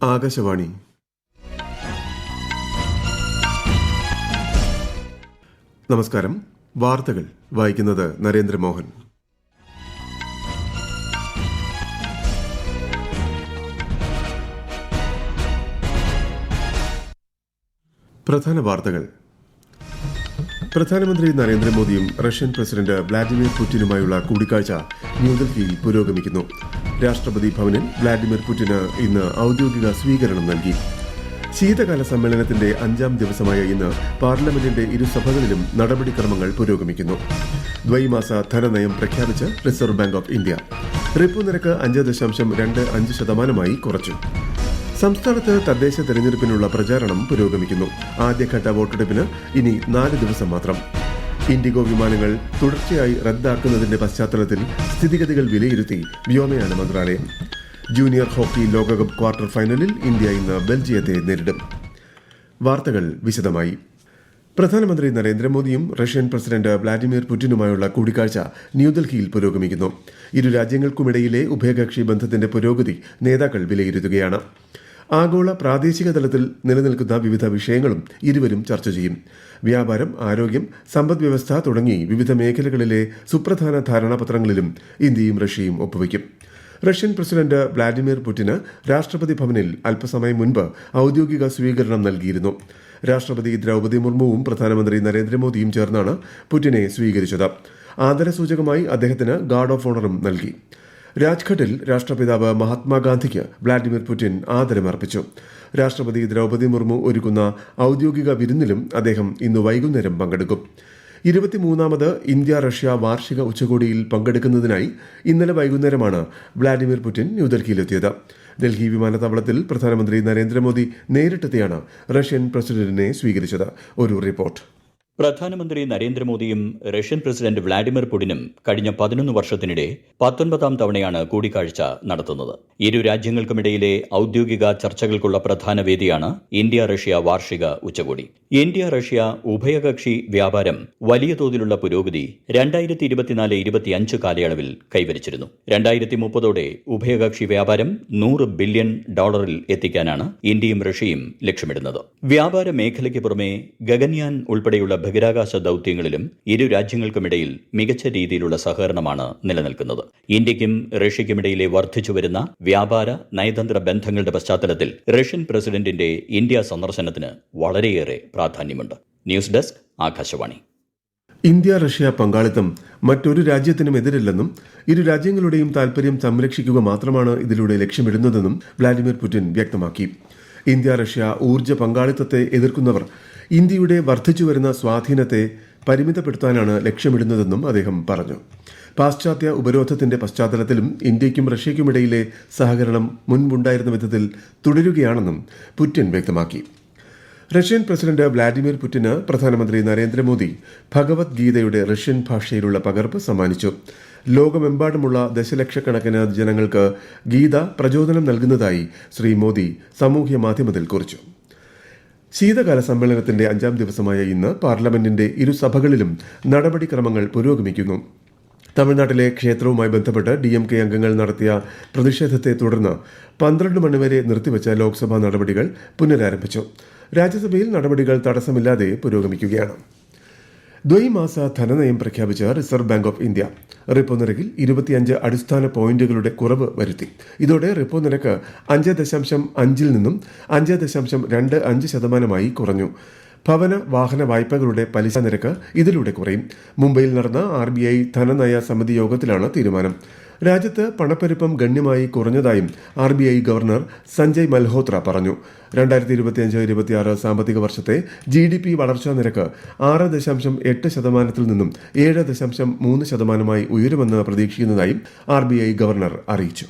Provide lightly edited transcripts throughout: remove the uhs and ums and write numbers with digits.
ആകാശവാണി. നമസ്കാരം. വാർത്തകൾ വായിക്കുന്നത് നരേന്ദ്രമോഹൻ. പ്രധാന വാർത്തകൾ. പ്രധാനമന്ത്രി നരേന്ദ്രമോദിയും റഷ്യൻ പ്രസിഡന്റ് വ്ളാഡിമിർ പുടിനുമായുള്ള കൂടിക്കാഴ്ച ന്യൂഡൽഹിയിൽ പുരോഗമിക്കുന്നു. രാഷ്ട്രപതി ഭവനിൽ വ്ളാഡിമിർ പുടിന് ഇന്ന് ഔദ്യോഗിക സ്വീകരണം നൽകി. ശീതകാല സമ്മേളനത്തിന്റെ 5ാം ദിവസമായ ഇന്ന് പാർലമെന്റിന്റെ ഇരുസഭകളിലും നടപടിക്രമങ്ങൾ പുരോഗമിക്കുന്നു. ദ്വൈമാസ ധനനയം പ്രഖ്യാപിച്ച് reserve bank of India. Repo നിരക്ക് 5.25% കുറച്ചു. സംസ്ഥാനത്ത് തദ്ദേശ തെരഞ്ഞെടുപ്പിനുള്ള പ്രചാരണം പുരോഗമിക്കുന്നു. ആദ്യഘട്ട വോട്ടെടുപ്പിന് ഇനി 4 ദിവസം മാത്രം. ഇൻഡിഗോ വിമാനങ്ങൾ തുടർച്ചയായി റദ്ദാക്കുന്നതിന്റെ പശ്ചാത്തലത്തിൽ സ്ഥിതിഗതികൾ വിലയിരുത്തി വ്യോമയാന മന്ത്രാലയം. ജൂനിയർ ഹോക്കി ലോകകപ്പ് ക്വാർട്ടർ ഫൈനലിൽ ഇന്ത്യ ഇന്ന് ബെൽജിയത്തെ നേരിടും. വാർത്തകൾ വിശദമായി. പ്രധാനമന്ത്രി നരേന്ദ്രമോദിയും റഷ്യൻ പ്രസിഡന്റ് വ്ളാഡിമിർ പുടിനുമായുള്ള കൂടിക്കാഴ്ച ന്യൂഡൽഹിയിൽ പുരോഗമിക്കുന്നു. ഇരു രാജ്യങ്ങൾക്കുമിടയിലെ ഉഭയകക്ഷി ബന്ധത്തിന്റെ പുരോഗതി നേതാക്കൾ വിലയിരുത്തുകയാണ്. ആഗോള പ്രാദേശിക തലത്തിൽ നിലനിൽക്കുന്ന വിവിധ വിഷയങ്ങളും ഇരുവരും ചർച്ച ചെയ്യും. വ്യാപാരം, ആരോഗ്യം, സമ്പദ്വ്യവസ്ഥ തുടങ്ങി വിവിധ മേഖലകളിലെ സുപ്രധാന ധാരണാപത്രങ്ങളിലും ഇന്ത്യയും റഷ്യയും ഒപ്പുവയ്ക്കും. റഷ്യൻ പ്രസിഡന്റ് വ്ളാഡിമിർ പുടിന് രാഷ്ട്രപതി ഭവനിൽ അല്പസമയം മുൻപ് ഔദ്യോഗിക സ്വീകരണം നൽകിയിരുന്നു. രാഷ്ട്രപതി ദ്രൌപദി മുർമുവും പ്രധാനമന്ത്രി നരേന്ദ്രമോദിയും ചേർന്നാണ് പുടിനെ സ്വീകരിച്ചത്. ആദരസൂചകമായി അദ്ദേഹത്തിന് ഗാർഡ് ഓഫ് ഓണറും നൽകി. രാജ്ഘട്ടിൽ രാഷ്ട്രപിതാവ് മഹാത്മാഗാന്ധിക്ക് വ്ളാഡിമിർ പുടിൻ ആദരമർപ്പിച്ചു. രാഷ്ട്രപതി ദ്രൌപദി മുർമു ഒരുക്കുന്ന ഔദ്യോഗിക വിരുന്നിലും അദ്ദേഹം ഇന്ന് വൈകുന്നേരം പങ്കെടുക്കും. 23ാമത് ഇന്ത്യ റഷ്യ വാർഷിക ഉച്ചകോടിയിൽ പങ്കെടുക്കുന്നതിനായി ഇന്നലെ വൈകുന്നേരമാണ് വ്ളാഡിമിർ പുടിൻ ന്യൂഡൽഹിയിലെത്തിയത്. ഡൽഹി വിമാനത്താവളത്തിൽ പ്രധാനമന്ത്രി നരേന്ദ്രമോദി നേരിട്ടെത്തിയാണ് റഷ്യൻ പ്രസിഡന്റിനെ സ്വീകരിച്ചത്. ഒരു റിപ്പോർട്ട്. പ്രധാനമന്ത്രി നരേന്ദ്രമോദിയും റഷ്യൻ പ്രസിഡന്റ് വ്ളാഡിമിർ പുടിനും കഴിഞ്ഞ 11 വർഷത്തിനിടെ 19ാം തവണയാണ് കൂടിക്കാഴ്ച നടത്തുന്നത്. ഇരു രാജ്യങ്ങൾക്കുമിടയിലെ ഔദ്യോഗിക ചർച്ചകൾക്കുള്ള പ്രധാന വേദിയാണ് ഇന്ത്യ റഷ്യ വാർഷിക ഉച്ചകോടി. ഇന്ത്യ റഷ്യ ഉഭയകക്ഷി വ്യാപാരം വലിയ തോതിലുള്ള പുരോഗതി 2024-25 കാലയളവിൽ കൈവരിച്ചിരുന്നു. 2030ഓടെ ഉഭയകക്ഷി വ്യാപാരം $100 ബില്യൺ എത്തിക്കാനാണ് ഇന്ത്യയും റഷ്യയും ലക്ഷ്യമിടുന്നത്. വ്യാപാര മേഖലയ്ക്ക് പുറമെ ഗഗൻയാൻ ഉൾപ്പെടെയുള്ള ബഹിരാകാശ ദൌത്യങ്ങളിലും ഇരു രാജ്യങ്ങൾക്കുമിടയിൽ മികച്ച രീതിയിലുള്ള സഹകരണമാണ് നിലനിൽക്കുന്നത്. ഇന്ത്യയ്ക്കും റഷ്യയ്ക്കുമിടയിലെ വർദ്ധിച്ചുവരുന്ന വ്യാപാര നയതന്ത്ര ബന്ധങ്ങളുടെ പശ്ചാത്തലത്തിൽ റഷ്യൻ പ്രസിഡന്റിന്റെ ഇന്ത്യ സന്ദർശനത്തിന് വളരെയേറെ പ്രാധാന്യമുണ്ട്. News desk, Akashvani. India Russia പങ്കാളിത്തം മറ്റൊരു രാജ്യത്തിനും എതിരല്ലെന്നും ഇരു രാജ്യങ്ങളുടെയും താൽപര്യം സംരക്ഷിക്കുക മാത്രമാണ് ഇതിലൂടെ ലക്ഷ്യമിടുന്നതെന്നും വ്ളാഡിമിർ പുടിൻ വ്യക്തമാക്കി. ഇന്ത്യ റഷ്യ ഊർജ്ജ പങ്കാളിത്തത്തെ എതിർക്കുന്നവർ ഇന്ത്യയുടെ വർദ്ധിച്ചുവരുന്ന സ്വാധീനത്തെ പരിമിതപ്പെടുത്താനാണ് ലക്ഷ്യമിടുന്നതെന്നും അദ്ദേഹം പറഞ്ഞു. പാശ്ചാത്യ ഉപരോധത്തിന്റെ പശ്ചാത്തലത്തിലും ഇന്ത്യയ്ക്കും റഷ്യയ്ക്കുമിടയിലെ സഹകരണം മുൻപുണ്ടായിരുന്ന വിധത്തിൽ തുടരുകയാണെന്നും പുടിൻ വ്യക്തമാക്കി. റഷ്യൻ പ്രസിഡന്റ് വ്ളാഡിമിർ പുടിന് പ്രധാനമന്ത്രി നരേന്ദ്രമോദി ഭഗവത്ഗീതയുടെ റഷ്യൻ ഭാഷയിലുള്ള പകർപ്പ് സമ്മാനിച്ചു. ലോകമെമ്പാടുമുള്ള ദശലക്ഷക്കണക്കിന് ജനങ്ങൾക്ക് ഗീത പ്രചോദനം നൽകുന്നതായി ശ്രീ മോദി സാമൂഹ്യ മാധ്യമത്തിൽ കുറിച്ചു. ശീതകാല സമ്മേളനത്തിന്റെ 5ാം ദിവസമായ ഇന്ന് പാർലമെന്റിന്റെ ഇരുസഭകളിലും നടപടിക്രമങ്ങൾ പുരോഗമിക്കുന്നു. തമിഴ്നാട്ടിലെ ക്ഷേത്രവുമായി ബന്ധപ്പെട്ട് DMK അംഗങ്ങൾ നടത്തിയ പ്രതിഷേധത്തെ തുടർന്ന് 12 മണിവരെ നിർത്തിവച്ച ലോക്സഭാ നടപടികൾ പുനരാരംഭിച്ചു. രാജ്യസഭയിൽ നടപടികൾ തടസ്സമില്ലാതെ പുരോഗമിക്കുകയാണ്. ദ്വൈമാസ ധനനയം പ്രഖ്യാപിച്ച reserve bank of India repo നിരക്കിൽ 25 അടിസ്ഥാന പോയിന്റുകളുടെ കുറവ് വരുത്തി. ഇതോടെ റിപ്പോ നിരക്ക് 5.5 നിന്നും 5.25% കുറഞ്ഞു. ഭവന വാഹന വായ്പകളുടെ പലിശ നിരക്ക് ഇതിലൂടെ കുറയും. മുംബൈയിൽ നടന്ന RBI ധനനയ സമിതി യോഗത്തിലാണ് തീരുമാനം. രാജ്യത്ത് പണപ്പെരുപ്പം ഗണ്യമായി കുറഞ്ഞതായും RBI ഗവർണർ സഞ്ജയ് മൽഹോത്ര പറഞ്ഞു. 2025-26 സാമ്പത്തിക വർഷത്തെ GDP വളർച്ചാ നിരക്ക് 6.8% നിന്നും 7.3% ഉയരുമെന്ന് പ്രതീക്ഷിക്കുന്നതായും RBI ഗവർണർ അറിയിച്ചു.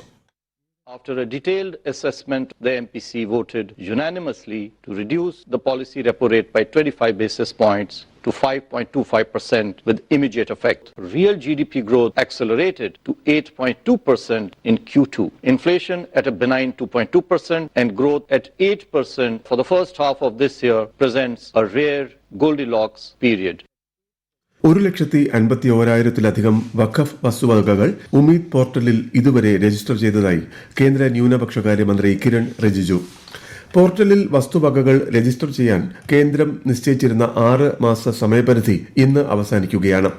After a detailed assessment, the MPC voted unanimously to reduce the policy repo rate by 25 basis points to 5.25% with immediate effect. Real GDP growth accelerated to 8.2% in Q2. Inflation at a benign 2.2% and growth at 8% for the first half of this year presents a rare Goldilocks period. 1,51,000-ലധികം വഖഫ് വസ്തുവകകൾ ഉമീദ് പോർട്ടലിൽ ഇതുവരെ register ചെയ്തതായി കേന്ദ്ര ന്യൂനപക്ഷകാര്യ മന്ത്രി കിരൺ റിജിജു. പോർട്ടലിൽ വസ്തുവകകൾ register ചെയ്യാൻ കേന്ദ്രം നിശ്ചയിച്ചിരുന്ന 6 മാസ സമയപരിധി ഇന്ന് അവസാനിക്കുകയാണ്.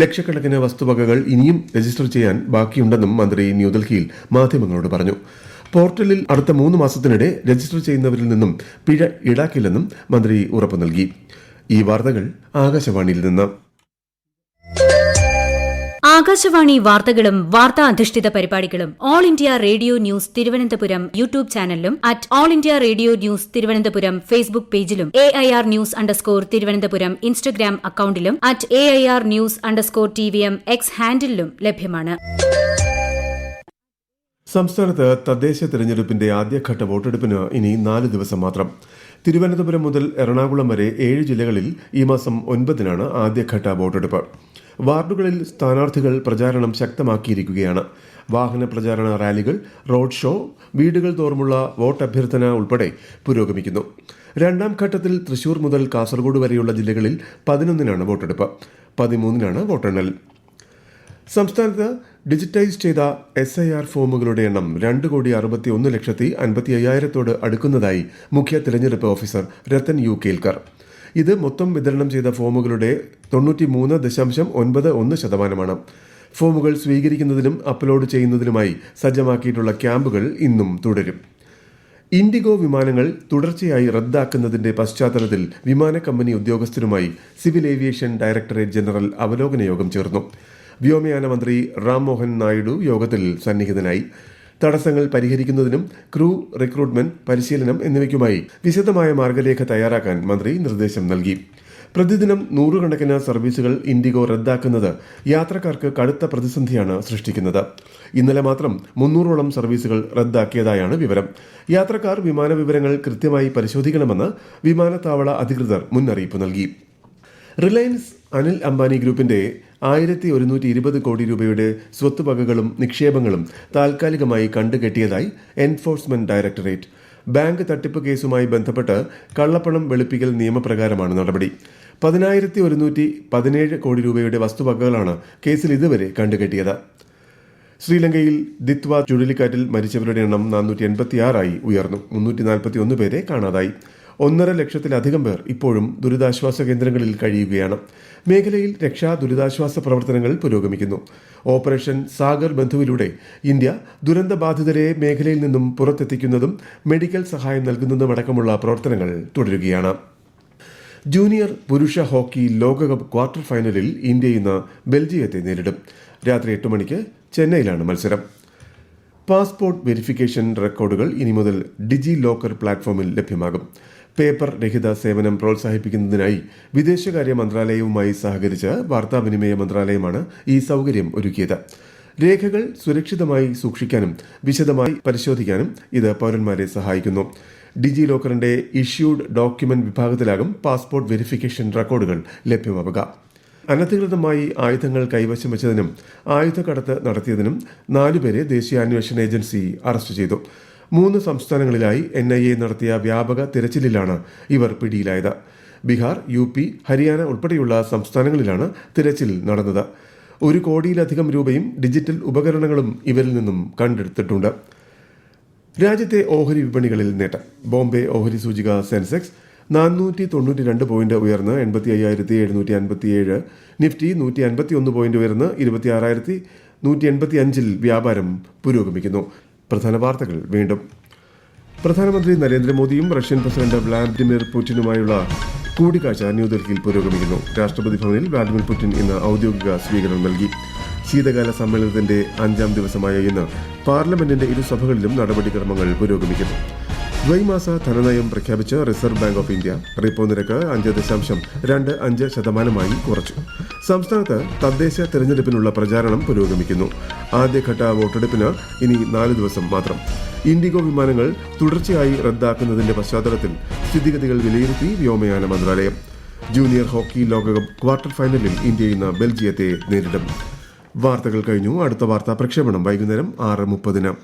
ലക്ഷക്കണക്കിന് വസ്തുവകകൾ ഇനിയും രജിസ്റ്റർ ചെയ്യാൻ ബാക്കിയുണ്ടെന്നും മന്ത്രി ന്യൂഡൽഹിയിൽ മാധ്യമങ്ങളോട് പറഞ്ഞു. പോർട്ടലിൽ അടുത്ത 3 മാസത്തിനിടെ രജിസ്റ്റർ ചെയ്യുന്നവരിൽ നിന്നും പിഴ ഈടാക്കില്ലെന്നും മന്ത്രി ഉറപ്പു നൽകി. ഈ വാർത്തകൾ ആകാശവാണിയിൽ നിന്ന്. ആകാശവാണി വാർത്തകളും വാർത്താ അധിഷ്ഠിത പരിപാടികളും all India radio news Thiruvananthapuram YouTube ചാനലിലും @all India radio news Thiruvananthapuram Facebook പേജിലും AIR ന്യൂസ് തിരുവനന്തപുരം ഇൻസ്റ്റഗ്രാം അക്കൌണ്ടിലും @AIR ന്യൂസ് TVM X ഹാൻഡിലും ലഭ്യമാണ്. സംസ്ഥാനത്ത് തദ്ദേശ തെരഞ്ഞെടുപ്പിന്റെ ആദ്യഘട്ട വോട്ടെടുപ്പിന് ഇനി 4 ദിവസം മാത്രം. തിരുവനന്തപുരം മുതൽ എറണാകുളം വരെ 7 ജില്ലകളിൽ ഈ മാസം 9-നാണ് ആദ്യഘട്ട വോട്ടെടുപ്പ്. വാർഡുകളിൽ സ്ഥാനാർത്ഥികൾ പ്രചാരണം ശക്തമാക്കിയിരിക്കുകയാണ്. വാഹന പ്രചാരണ റാലികൾ, റോഡ് ഷോ, വീടുകൾ തോറുമുള്ള വോട്ടഭ്യർത്ഥന ഉൾപ്പെടെ പുരോഗമിക്കുന്നു. 2ാം ഘട്ടത്തിൽ തൃശൂർ മുതൽ കാസർഗോഡ് വരെയുള്ള ജില്ലകളിൽ 11-നാണ് വോട്ടെടുപ്പ്. 13-നാണ് വോട്ടെണ്ണൽ. സംസ്ഥാനത്ത് ഡിജിറ്റൈസ് ചെയ്ത SIR ഫോമുകളുടെ എണ്ണം 2,61,55,000-ഓട് അടുക്കുന്നതായി മുഖ്യ തെരഞ്ഞെടുപ്പ് ഓഫീസർ രത്തൻ യു കേൽക്കർ. ഇത് മൊത്തം വിതരണം ചെയ്ത ഫോമുകളുടെ 93.91%. ഫോമുകൾ സ്വീകരിക്കുന്നതിനും അപ്ലോഡ് ചെയ്യുന്നതിനുമായി സജ്ജമാക്കിയിട്ടുള്ള ക്യാമ്പുകൾ ഇന്നും തുടരും. ഇൻഡിഗോ വിമാനങ്ങൾ തുടർച്ചയായി റദ്ദാക്കുന്നതിന്റെ പശ്ചാത്തലത്തിൽ വിമാന കമ്പനി ഉദ്യോഗസ്ഥരുമായി സിവിൽ ഏവിയേഷൻ ഡയറക്ടറേറ്റ് ജനറൽ അവലോകന യോഗം ചേർന്നു. വ്യോമയാന മന്ത്രി റാം മോഹൻ നായിഡു യോഗത്തിൽ സന്നിഹിതനായി. തടസ്സങ്ങൾ പരിഹരിക്കുന്നതിനും ക്രൂ റിക്രൂട്ട്മെന്റ്, പരിശീലനം എന്നിവയ്ക്കുമായി വിശദമായ മാർഗരേഖ തയ്യാറാക്കാൻ മന്ത്രി നിർദ്ദേശം നൽകി. പ്രതിദിനം 100 കണക്കിന് സർവീസുകൾ ഇൻഡിഗോ റദ്ദാക്കുന്നത് യാത്രക്കാർക്ക് കടുത്ത പ്രതിസന്ധിയാണ് സൃഷ്ടിക്കുന്നത്. ഇന്നലെ മാത്രം 300ഓളം സർവീസുകൾ റദ്ദാക്കിയതായാണ് വിവരം. യാത്രക്കാർ വിമാന വിവരങ്ങൾ കൃത്യമായി പരിശോധിക്കണമെന്ന് വിമാനത്താവള അധികൃതർ മുന്നറിയിപ്പ് നൽകി. റിലയൻസ് അനിൽ അംബാനി ഗ്രൂപ്പിന്റെ 1,120 കോടി രൂപയുടെ സ്വത്തുവകകളും നിക്ഷേപങ്ങളും താൽക്കാലികമായി കണ്ടുകെട്ടിയതായി എൻഫോഴ്സ്മെന്റ് ഡയറക്ടറേറ്റ്. ബാങ്ക് തട്ടിപ്പ് കേസുമായി ബന്ധപ്പെട്ട് കള്ളപ്പണം വെളുപ്പിക്കൽ നിയമപ്രകാരമാണ് നടപടി. 10,117 കോടി രൂപയുടെ വസ്തുവകകളാണ് കേസിൽ ഇതുവരെ കണ്ടുകെട്ടിയത്. ശ്രീലങ്കയിൽ ദിത്വ ചുഴലിക്കാറ്റിൽ മരിച്ചവരുടെ എണ്ണം 486 ഉയർന്നു. 341 പേരെ കാണാതായി. 1.5 ലക്ഷത്തിലധികം പേർ ഇപ്പോഴും ദുരിതാശ്വാസ കേന്ദ്രങ്ങളിൽ കഴിയുകയാണ്. മേഖലയിൽ രക്ഷാ ദുരിതാശ്വാസ പ്രവർത്തനങ്ങൾ പുരോഗമിക്കുന്നു. ഓപ്പറേഷൻ സാഗർ ബന്ധുവിലൂടെ ഇന്ത്യ ദുരന്തബാധിതരെ മേഖലയിൽ നിന്നും പുറത്തെത്തിക്കുന്നതും മെഡിക്കൽ സഹായം നൽകുന്നതുമടക്കമുള്ള പ്രവർത്തനങ്ങൾ തുടരുകയാണ്. ജൂനിയർ പുരുഷ ഹോക്കി ലോകകപ്പ് ക്വാർട്ടർ ഫൈനലിൽ ഇന്ത്യ ഇന്ന് ബെൽജിയത്തെ നേരിടും. രാത്രി 8 മണിക്ക് ചെന്നൈയിലാണ് മത്സരം. പാസ്പോർട്ട് വെരിഫിക്കേഷൻ റെക്കോർഡുകൾ ഇനി മുതൽ ഡിജി ലോക്കർ പ്ലാറ്റ്ഫോമിൽ ലഭ്യമാകും. പേപ്പർ രഹിത സേവനം പ്രോത്സാഹിപ്പിക്കുന്നതിനായി വിദേശകാര്യ മന്ത്രാലയവുമായി സഹകരിച്ച് വാർത്താവിനിമയ മന്ത്രാലയമാണ് ഈ സൗകര്യം ഒരുക്കിയത്. രേഖകൾ സുരക്ഷിതമായി സൂക്ഷിക്കാനും വിശദമായി പരിശോധിക്കാനും ഇത് പൌരന്മാരെ സഹായിക്കുന്നു. ഡിജി ലോക്കറിന്റെ ഇഷ്യൂഡ് ഡോക്യുമെന്റ് വിഭാഗത്തിലാകും പാസ്പോർട്ട് വെരിഫിക്കേഷൻ റെക്കോർഡുകൾ ലഭ്യമാവുക. അനധികൃതമായി ആയുധങ്ങൾ കൈവശം വെച്ചതിനും ആയുധക്കടത്ത് നടത്തിയതിനും 4 പേരെ ദേശീയ അന്വേഷണ ഏജൻസി അറസ്റ്റ് ചെയ്തു. 3 സംസ്ഥാനങ്ങളിലായി NIA നടത്തിയ വ്യാപക തിരച്ചിലിലാണ് ഇവർ പിടിയിലായത്. ബീഹാർ, UP, ഹരിയാന ഉൾപ്പെടെയുള്ള സംസ്ഥാനങ്ങളിലാണ് തിരച്ചിൽ നടന്നത്. 1 കോടിയിലധികം രൂപയും ഡിജിറ്റൽ ഉപകരണങ്ങളും ഇവരിൽ നിന്നും കണ്ടെടുത്തിട്ടുണ്ട്. രാജ്യത്തെ ഓഹരി വിപണികളിൽ നേട്ടം. ബോംബെ ഓഹരി സൂചിക സെൻസെക്സ് 492 പോയിന്റ് ഉയർന്ന് 85,757. നിഫ്റ്റി 151 പോയിന്റ് ഉയർന്ന് 26,185 വ്യാപാരം പുരോഗമിക്കുന്നു. പ്രധാന വാർത്തകൾ വീണ്ടും. പ്രധാനമന്ത്രി നരേന്ദ്രമോദിയും റഷ്യൻ പ്രസിഡന്റ് വ്ളാഡിമിർ പുടിനുമായുള്ള കൂടിക്കാഴ്ച ന്യൂഡൽഹിയിൽ പുരോഗമിക്കുന്നു. രാഷ്ട്രപതി ഭവനിൽ വ്ളാഡിമിർ പുടിൻ ഇന്ന് ഔദ്യോഗിക സ്വീകരണം നൽകി. ശീതകാല സമ്മേളനത്തിന്റെ 5ാം ദിവസമായ ഇന്ന് പാർലമെന്റിന്റെ ഇരുസഭകളിലും നടപടിക്രമങ്ങൾ പുരോഗമിക്കുന്നു. ദ്വൈമാസ ധനനയം പ്രഖ്യാപിച്ച് reserve bank of India. Repo നിരക്ക് 5.25% കുറച്ചു. സംസ്ഥാനത്ത് തദ്ദേശ തെരഞ്ഞെടുപ്പിനുള്ള പ്രചാരണം പുരോഗമിക്കുന്നു. ആദ്യഘട്ട വോട്ടെടുപ്പിന് ഇനി 4 ദിവസം മാത്രം. ഇൻഡിഗോ വിമാനങ്ങൾ തുടർച്ചയായി റദ്ദാക്കുന്നതിന്റെ പശ്ചാത്തലത്തിൽ സ്ഥിതിഗതികൾ വിലയിരുത്തി വ്യോമയാന മന്ത്രാലയം. ജൂനിയർ ഹോക്കി ലോകകപ്പ് ക്വാർട്ടർ ഫൈനലിൽ ഇന്ത്യ ഇന്ന് ബെൽജിയത്തെ നേരിടും. വാർത്തകൾ കഴിഞ്ഞു. അടുത്ത വാർത്താ പ്രക്ഷേപണം വൈകുന്നേരം 6:30.